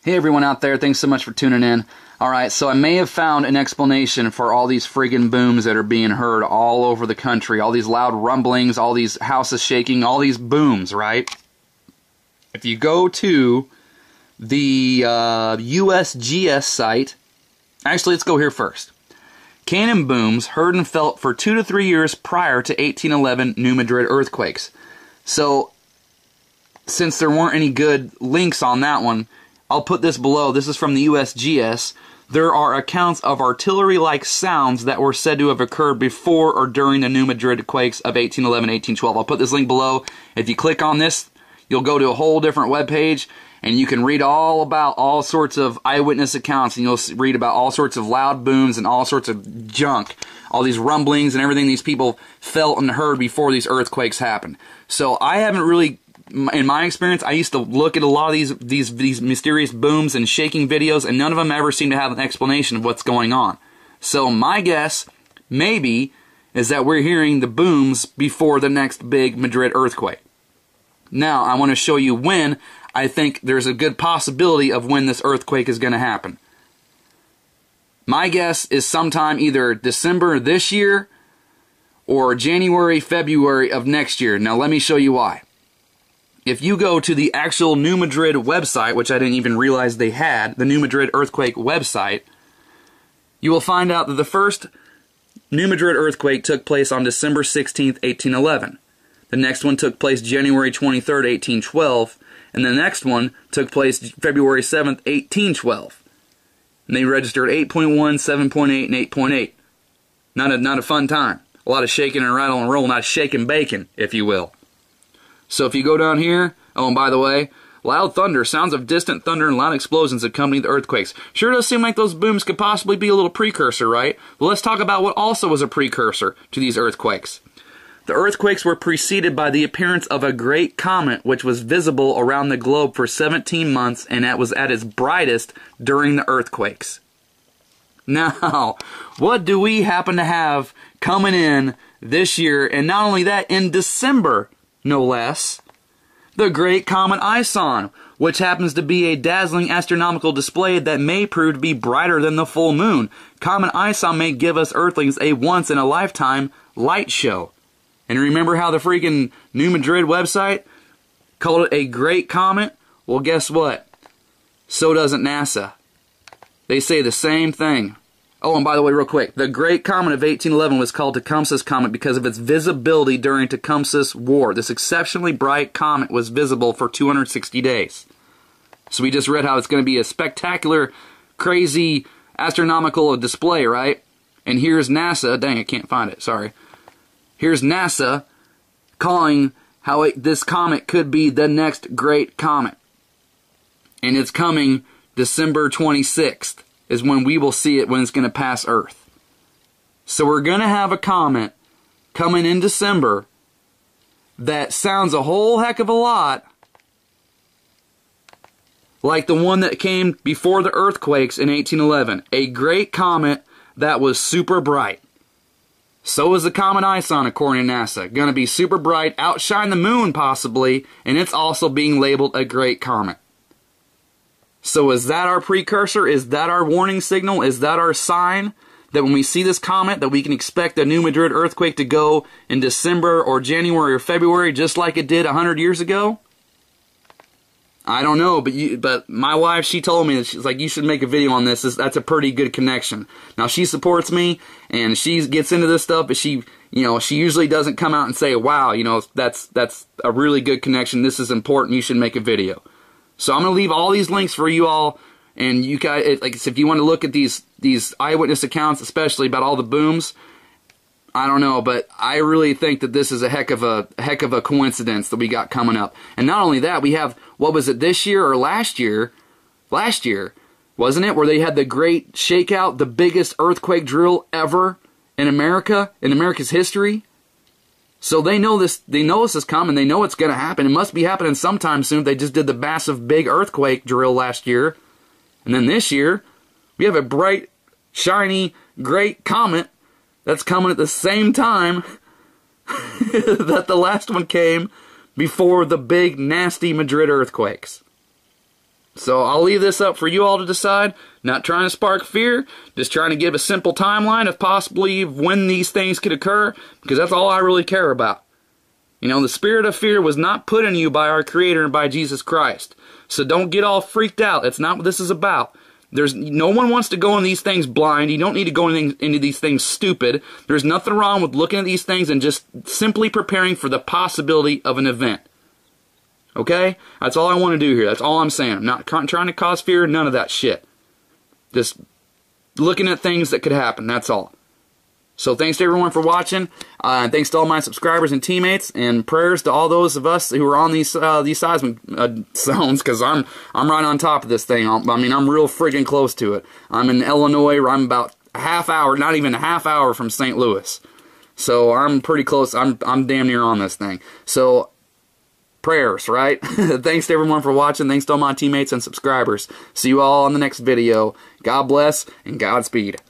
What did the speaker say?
Hey everyone out there, thanks so much for tuning in. Alright, so I may have found an explanation for all these friggin' booms that are being heard all over the country. All these loud rumblings, all these houses shaking, all these booms, right? If you go to the USGS site, actually let's go here first. Cannon booms heard and felt for 2 to 3 years prior to 1811 New Madrid earthquakes. So, since there weren't any good links on that one, I'll put this below. This is from the USGS. There are accounts of artillery-like sounds that were said to have occurred before or during the New Madrid quakes of 1811, 1812. I'll put this link below. If you click on this, you'll go to a whole different webpage, and you can read all about all sorts of eyewitness accounts, and you'll read about all sorts of loud booms and all sorts of junk. All these rumblings and everything these people felt and heard before these earthquakes happened. So I haven't really... In my experience, I used to look at a lot of these mysterious booms and shaking videos, and none of them ever seem to have an explanation of what's going on. So my guess, maybe, is that we're hearing the booms before the next big Madrid earthquake. Now, I want to show you when I think there's a good possibility of when this earthquake is going to happen. My guess is sometime either December this year or January, February of next year. Now, let me show you why. If you go to the actual New Madrid website, which I didn't even realize they had, the New Madrid earthquake website, you will find out that the first New Madrid earthquake took place on December 16th, 1811. The next one took place January 23rd, 1812, and the next one took place February 7th, 1812. And they registered 8.1, 7.8, and 8.8. Not a fun time. A lot of shaking and rattle and roll, not shaking bacon, if you will. So if you go down here, oh, and by the way, loud thunder, sounds of distant thunder and loud explosions accompany the earthquakes. Sure does seem like those booms could possibly be a little precursor, right? Well, let's talk about what also was a precursor to these earthquakes. The earthquakes were preceded by the appearance of a great comet which was visible around the globe for 17 months, and that was at its brightest during the earthquakes. Now, what do we happen to have coming in this year, and not only that, in December, no less, the Great Comet Ison, which happens to be a dazzling astronomical display that may prove to be brighter than the full moon. Comet Ison may give us Earthlings a once-in-a-lifetime light show. And remember how the freaking New Madrid website called it a great comet? Well, guess what? So doesn't NASA. They say the same thing. Oh, and by the way, real quick, the Great Comet of 1811 was called Tecumseh's Comet because of its visibility during Tecumseh's War. This exceptionally bright comet was visible for 260 days. So we just read how it's going to be a spectacular, crazy, astronomical display, right? And here's NASA, dang, I can't find it, sorry. Here's NASA calling how this comet could be the next great comet. And it's coming December 26th. Is when we will see it when it's going to pass Earth. So we're going to have a comet coming in December that sounds a whole heck of a lot like the one that came before the earthquakes in 1811. A great comet that was super bright. So is the Comet Ison, according to NASA. Going to be super bright, outshine the moon possibly, and it's also being labeled a great comet. So is that our precursor? Is that our warning signal? Is that our sign that when we see this comet that we can expect the New Madrid earthquake to go in December or January or February just like it did 100 years ago? I don't know, but my wife, she told me that she's like, you should make a video on this. That's a pretty good connection. Now she supports me and she gets into this stuff, but she usually doesn't come out and say, wow, that's a really good connection. This is important. You should make a video. So I'm going to leave all these links for you all, and you guys, like, if you want to look at these eyewitness accounts, especially about all the booms, I don't know, but I really think that this is a heck of a coincidence that we got coming up. And not only that, we have, what was it, this year or last year? Last year, wasn't it, where they had the great shakeout, the biggest earthquake drill ever in America, in America's history? So they know this is coming, they know it's going to happen. It must be happening sometime soon. They just did the massive big earthquake drill last year. And then this year, we have a bright, shiny, great comet that's coming at the same time that the last one came before the big, nasty Madrid earthquakes. So So I'll leave this up for you all to decide. Not trying to spark fear, just trying to give a simple timeline of possibly when these things could occur, because that's all I really care about. You know, the spirit of fear was not put in you by our Creator and by Jesus Christ. So don't get all freaked out. That's not what this is about. No one wants to go in these things blind. You don't need to go into these things stupid. There's nothing wrong with looking at these things and just simply preparing for the possibility of an event. Okay? That's all I want to do here. That's all I'm saying. I'm not trying to cause fear, none of that shit. Just looking at things that could happen, that's all. So thanks to everyone for watching. Thanks to all my subscribers and teammates, and prayers to all those of us who are on these seismic zones, because I'm right on top of this thing. I mean, I'm real friggin' close to it. I'm in Illinois, where I'm about a half hour, not even a half hour from St. Louis. So I'm pretty close. I'm damn near on this thing. So prayers, right? Thanks to everyone for watching. Thanks to all my teammates and subscribers. See you all on the next video. God bless and Godspeed.